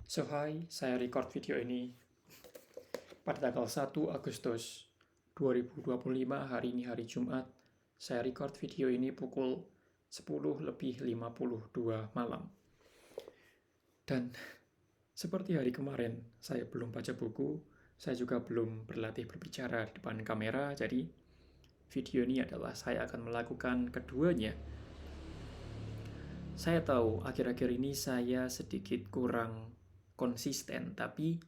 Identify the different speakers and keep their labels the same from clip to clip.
Speaker 1: So hi, saya record video ini pada tanggal 1 Agustus 2025, hari ini hari Jumat. Saya record video ini pukul 10:52 malam. Dan seperti hari kemarin, saya belum baca buku, saya juga belum berlatih berbicara di depan kamera, jadi video ini adalah saya akan melakukan keduanya. Saya tahu akhir-akhir ini saya sedikit kurang konsisten, tapi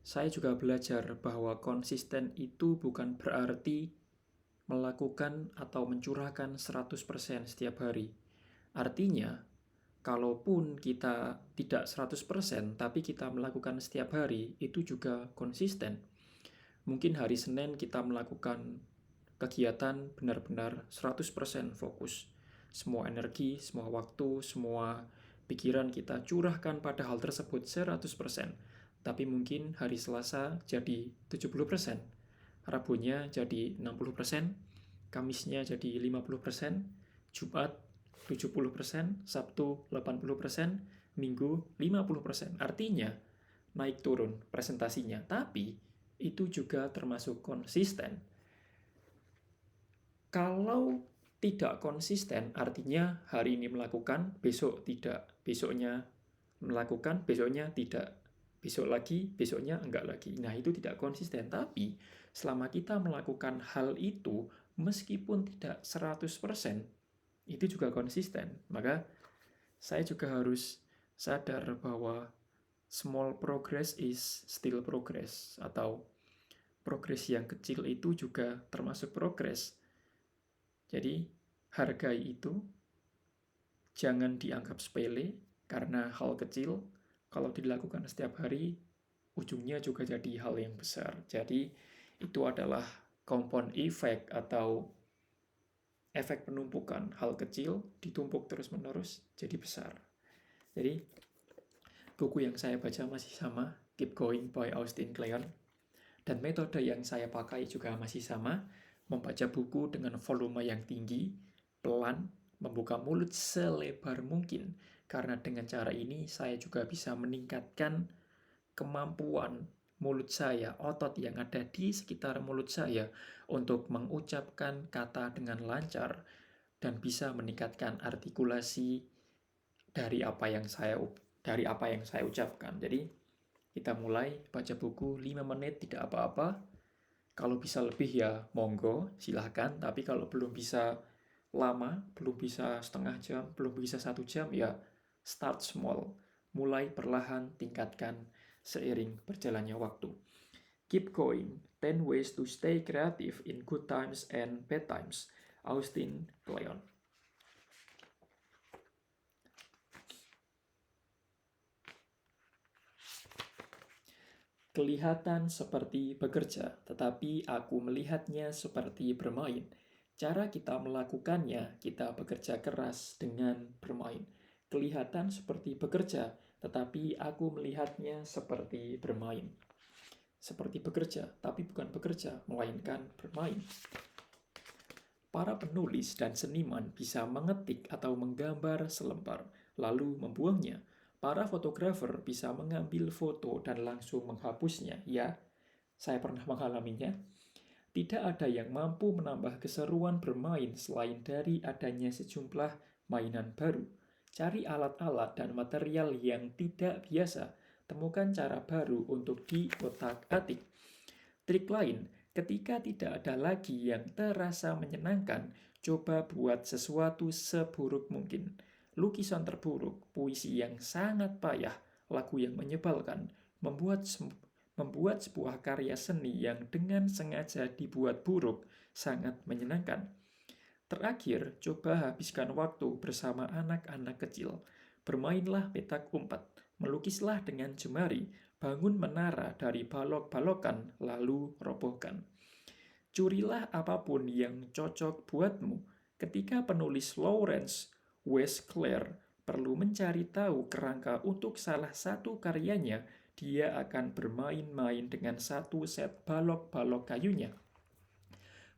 Speaker 1: saya juga belajar bahwa konsisten itu bukan berarti melakukan atau mencurahkan 100% setiap hari. Artinya, kalaupun kita tidak 100%, tapi kita melakukan setiap hari, itu juga konsisten. Mungkin hari Senin kita melakukan kegiatan benar-benar 100% fokus. Semua energi, semua waktu, semua pikiran kita curahkan pada hal tersebut 100%. Tapi mungkin hari Selasa jadi 70%, Rabunya jadi 60%, Kamisnya jadi 50%, Jumat 70%, Sabtu 80%, Minggu 50%. Artinya naik turun presentasinya, tapi itu juga termasuk konsisten. Kalau tidak konsisten, artinya hari ini melakukan, besok tidak, besoknya melakukan, besoknya tidak, besok lagi, besoknya enggak lagi. Nah, itu tidak konsisten. Tapi selama kita melakukan hal itu, meskipun tidak 100%, itu juga konsisten. Maka saya juga harus sadar bahwa small progress is still progress, atau progres yang kecil itu juga termasuk progres. Jadi, hargai itu, jangan dianggap sepele, karena hal kecil, kalau dilakukan setiap hari, ujungnya juga jadi hal yang besar. Jadi, itu adalah compound effect atau efek penumpukan. Hal kecil ditumpuk terus-menerus, jadi besar. Jadi, buku yang saya baca masih sama, Keep Going by Austin Kleon. Dan metode yang saya pakai juga masih sama, membaca buku dengan volume yang tinggi, pelan, membuka mulut selebar mungkin. Karena dengan cara ini saya juga bisa meningkatkan kemampuan mulut saya, otot yang ada di sekitar mulut saya untuk mengucapkan kata dengan lancar dan bisa meningkatkan artikulasi dari apa yang saya ucapkan. Jadi kita mulai baca buku 5 menit tidak apa-apa. Kalau bisa lebih ya monggo, silahkan. Tapi kalau belum bisa lama, belum bisa setengah jam, belum bisa 1 jam, ya start small. Mulai perlahan, tingkatkan seiring berjalannya waktu. Keep going. 10 ways to stay creative in good times and bad times. Austin Kleon. Kelihatan seperti bekerja, tetapi aku melihatnya seperti bermain. Cara kita melakukannya, kita bekerja keras dengan bermain. Kelihatan seperti bekerja, tetapi aku melihatnya seperti bermain. Seperti bekerja, tapi bukan bekerja, melainkan bermain. Para penulis dan seniman bisa mengetik atau menggambar selembar, lalu membuangnya. Para fotografer bisa mengambil foto dan langsung menghapusnya. Ya, saya pernah mengalaminya. Tidak ada yang mampu menambah keseruan bermain selain dari adanya sejumlah mainan baru. Cari alat-alat dan material yang tidak biasa. Temukan cara baru untuk diotak-atik. Trik lain, ketika tidak ada lagi yang terasa menyenangkan, coba buat sesuatu seburuk mungkin. Lukisan terburuk, puisi yang sangat payah, lagu yang menyebalkan, membuat sebuah karya seni yang dengan sengaja dibuat buruk sangat menyenangkan. Terakhir, coba habiskan waktu bersama anak-anak kecil. Bermainlah petak umpet, melukislah dengan jemari, bangun menara dari balok-balokan, lalu robohkan. Curilah apapun yang cocok buatmu. Ketika penulis Lawrence Westclair perlu mencari tahu kerangka untuk salah satu karyanya, dia akan bermain-main dengan satu set balok-balok kayunya.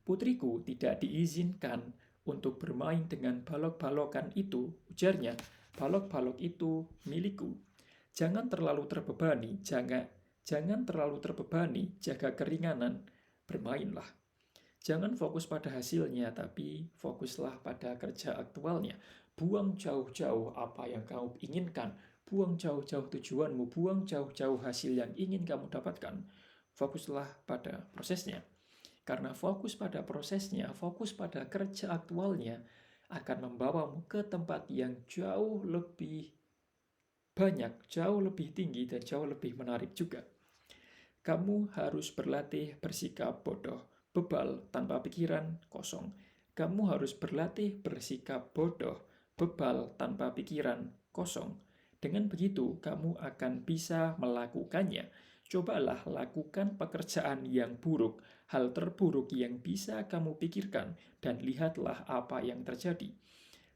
Speaker 1: Putriku tidak diizinkan untuk bermain dengan balok-balokan itu, ujarnya. Balok-balok itu milikku. Jangan terlalu terbebani, jangan terlalu terbebani, jaga keringanan, bermainlah. Jangan fokus pada hasilnya, tapi fokuslah pada kerja aktualnya. Buang jauh-jauh apa yang kamu inginkan, buang jauh-jauh tujuanmu, buang jauh-jauh hasil yang ingin kamu dapatkan. Fokuslah pada prosesnya. Karena fokus pada prosesnya, fokus pada kerja aktualnya, akan membawamu ke tempat yang jauh lebih banyak, jauh lebih tinggi, dan jauh lebih menarik juga. Kamu harus berlatih bersikap bodoh, bebal, tanpa pikiran, kosong. Kamu harus berlatih bersikap bodoh, bebal, tanpa pikiran, kosong. Dengan begitu, kamu akan bisa melakukannya. Cobalah lakukan pekerjaan yang buruk, hal terburuk yang bisa kamu pikirkan, dan lihatlah apa yang terjadi.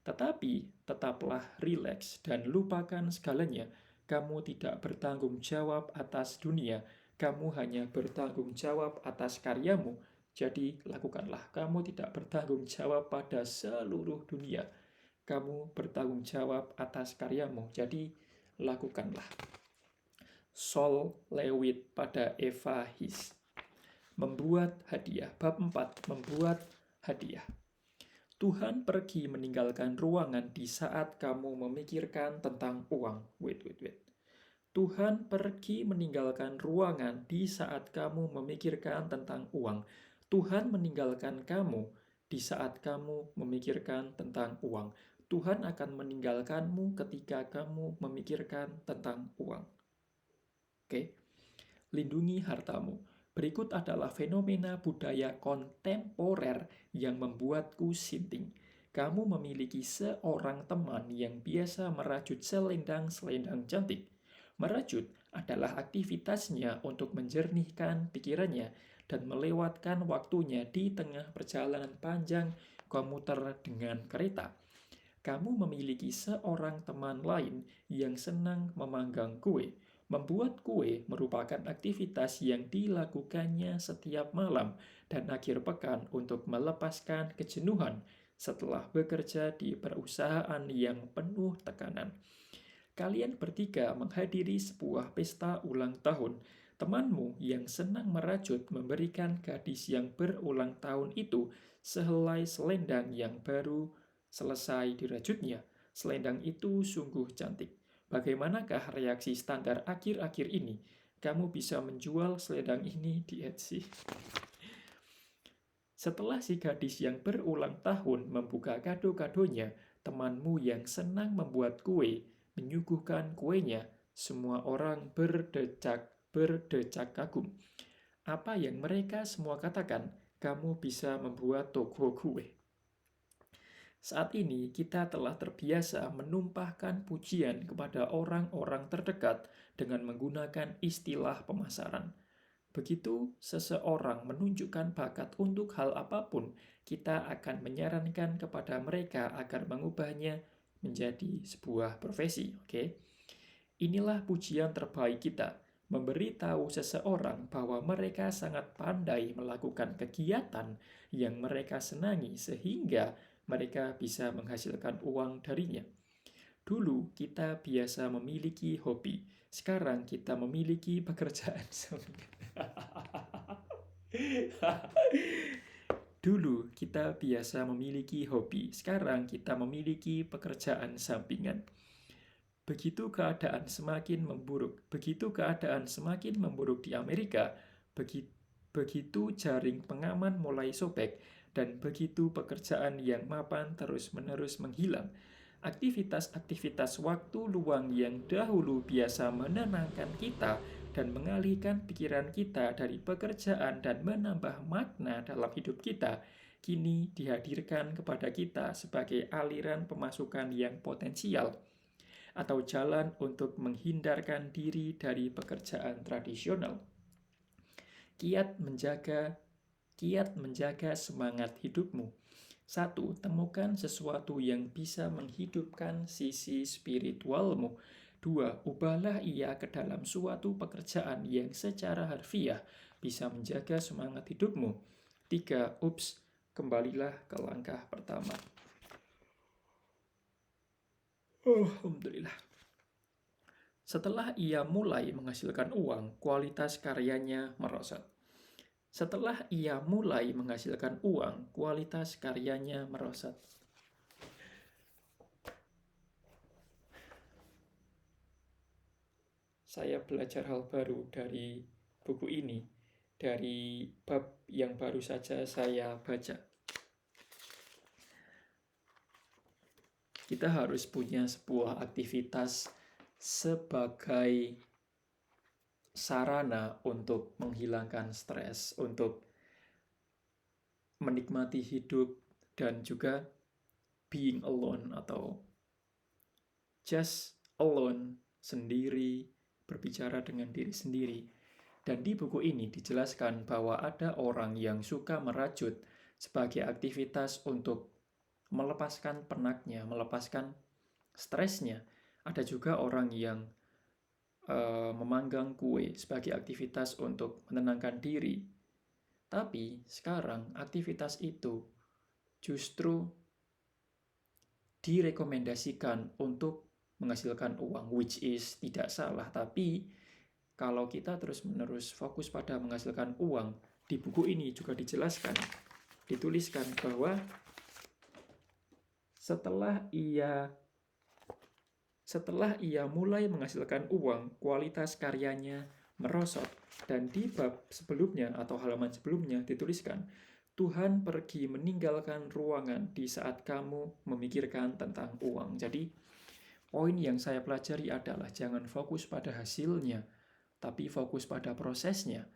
Speaker 1: Tetapi, tetaplah rileks dan lupakan segalanya. Kamu tidak bertanggung jawab atas dunia, kamu hanya bertanggung jawab atas karyamu. Jadi, lakukanlah. Kamu tidak bertanggung jawab pada seluruh dunia. Kamu bertanggung jawab atas karyamu. Jadi, lakukanlah. Sol Lewitt pada Eva His. Membuat hadiah. Bab 4. Membuat hadiah. Tuhan pergi meninggalkan ruangan di saat kamu memikirkan tentang uang. Wait. Tuhan pergi meninggalkan ruangan di saat kamu memikirkan tentang uang. Tuhan meninggalkan kamu di saat kamu memikirkan tentang uang. Tuhan akan meninggalkanmu ketika kamu memikirkan tentang uang. Oke? Lindungi hartamu. Berikut adalah fenomena budaya kontemporer yang membuatku sinting. Kamu memiliki seorang teman yang biasa merajut selendang-selendang cantik. Merajut adalah aktivitasnya untuk menjernihkan pikirannya dan melewatkan waktunya di tengah perjalanan panjang komuter dengan kereta. Kamu memiliki seorang teman lain yang senang memanggang kue. Membuat kue merupakan aktivitas yang dilakukannya setiap malam dan akhir pekan untuk melepaskan kejenuhan setelah bekerja di perusahaan yang penuh tekanan. Kalian bertiga menghadiri sebuah pesta ulang tahun. Temanmu yang senang merajut memberikan gadis yang berulang tahun itu sehelai selendang yang baru selesai dirajutnya. Selendang itu sungguh cantik. Bagaimanakah reaksi standar akhir-akhir ini? Kamu bisa menjual selendang ini di Etsy. Setelah si gadis yang berulang tahun membuka kado-kadonya, temanmu yang senang membuat kue menyuguhkan kuenya, semua orang berdecak kagum. Apa yang mereka semua katakan, kamu bisa membuat toko kue. Saat ini kita telah terbiasa menumpahkan pujian kepada orang-orang terdekat dengan menggunakan istilah pemasaran. Begitu seseorang menunjukkan bakat untuk hal apapun, kita akan menyarankan kepada mereka agar mengubahnya menjadi sebuah profesi. Oke? Inilah pujian terbaik kita, memberitahu seseorang bahwa mereka sangat pandai melakukan kegiatan yang mereka senangi sehingga mereka bisa menghasilkan uang darinya. Dulu kita biasa memiliki hobi, sekarang kita memiliki pekerjaan sampingan. Dulu kita biasa memiliki hobi, sekarang kita memiliki pekerjaan sampingan. Begitu keadaan semakin memburuk di Amerika, begitu jaring pengaman mulai sobek, dan begitu pekerjaan yang mapan terus-menerus menghilang. Aktivitas-aktivitas waktu luang yang dahulu biasa menenangkan kita dan mengalihkan pikiran kita dari pekerjaan dan menambah makna dalam hidup kita, kini dihadirkan kepada kita sebagai aliran pemasukan yang potensial atau jalan untuk menghindarkan diri dari pekerjaan tradisional. Kiat menjaga semangat hidupmu. 1. Temukan sesuatu yang bisa menghidupkan sisi spiritualmu. 2. Ubahlah ia ke dalam suatu pekerjaan yang secara harfiah bisa menjaga semangat hidupmu. 3. Kembalilah ke langkah pertama. Alhamdulillah. Setelah ia mulai menghasilkan uang, kualitas karyanya merosot. Setelah ia mulai menghasilkan uang, kualitas karyanya merosot. Saya belajar hal baru dari buku ini, dari bab yang baru saja saya baca. Kita harus punya sebuah aktivitas sebagai sarana untuk menghilangkan stres, untuk menikmati hidup, dan juga being alone atau just alone, sendiri, berbicara dengan diri sendiri. Dan di buku ini dijelaskan bahwa ada orang yang suka merajut sebagai aktivitas untuk melepaskan penatnya, melepaskan stresnya. Ada juga orang yang memanggang kue sebagai aktivitas untuk menenangkan diri. Tapi sekarang aktivitas itu justru direkomendasikan untuk menghasilkan uang, which is tidak salah. Tapi kalau kita terus-menerus fokus pada menghasilkan uang, di buku ini juga dijelaskan, dituliskan bahwa setelah ia mulai menghasilkan uang, kualitas karyanya merosot. Dan di bab sebelumnya atau halaman sebelumnya dituliskan, Tuhan pergi meninggalkan ruangan di saat kamu memikirkan tentang uang. Jadi, poin yang saya pelajari adalah jangan fokus pada hasilnya, tapi fokus pada prosesnya.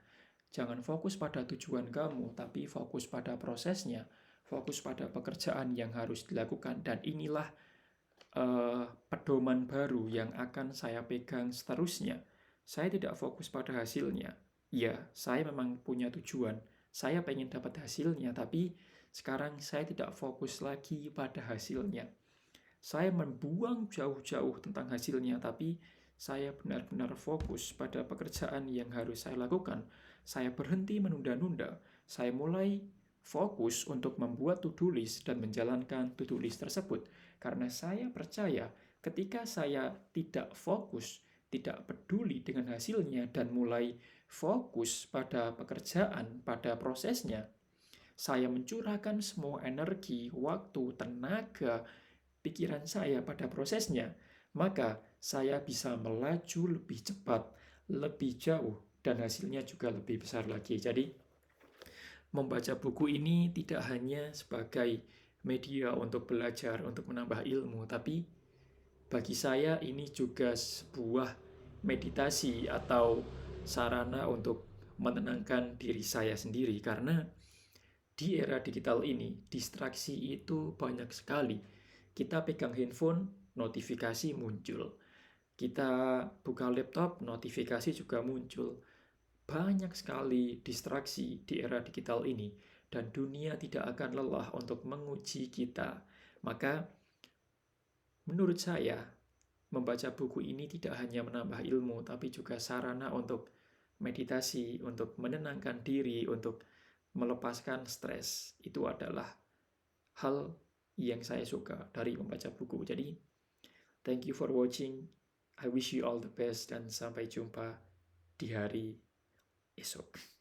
Speaker 1: Jangan fokus pada tujuan kamu, tapi fokus pada prosesnya. Fokus pada pekerjaan yang harus dilakukan. Dan inilah pedoman baru yang akan saya pegang seterusnya. Saya tidak fokus pada hasilnya. Ya, saya memang punya tujuan. Saya pengen dapat hasilnya, tapi sekarang saya tidak fokus lagi pada hasilnya. Saya membuang jauh-jauh tentang hasilnya, tapi saya benar-benar fokus pada pekerjaan yang harus saya lakukan. Saya berhenti menunda-nunda. Saya mulai fokus untuk membuat to-do list dan menjalankan to-do list tersebut. Karena saya percaya ketika saya tidak fokus, tidak peduli dengan hasilnya, dan mulai fokus pada pekerjaan, pada prosesnya, saya mencurahkan semua energi, waktu, tenaga, pikiran saya pada prosesnya, maka saya bisa melaju lebih cepat, lebih jauh, dan hasilnya juga lebih besar lagi. Jadi, membaca buku ini tidak hanya sebagai media untuk belajar, untuk menambah ilmu, tapi bagi saya ini juga sebuah meditasi atau sarana untuk menenangkan diri saya sendiri. Karena di era digital ini, distraksi itu banyak sekali. Kita pegang handphone, notifikasi muncul. Kita buka laptop, notifikasi juga muncul. Banyak sekali distraksi di era digital ini, dan dunia tidak akan lelah untuk menguji kita. Maka, menurut saya, membaca buku ini tidak hanya menambah ilmu, tapi juga sarana untuk meditasi, untuk menenangkan diri, untuk melepaskan stres. Itu adalah hal yang saya suka dari membaca buku. Jadi, thank you for watching. I wish you all the best dan sampai jumpa di hari esok.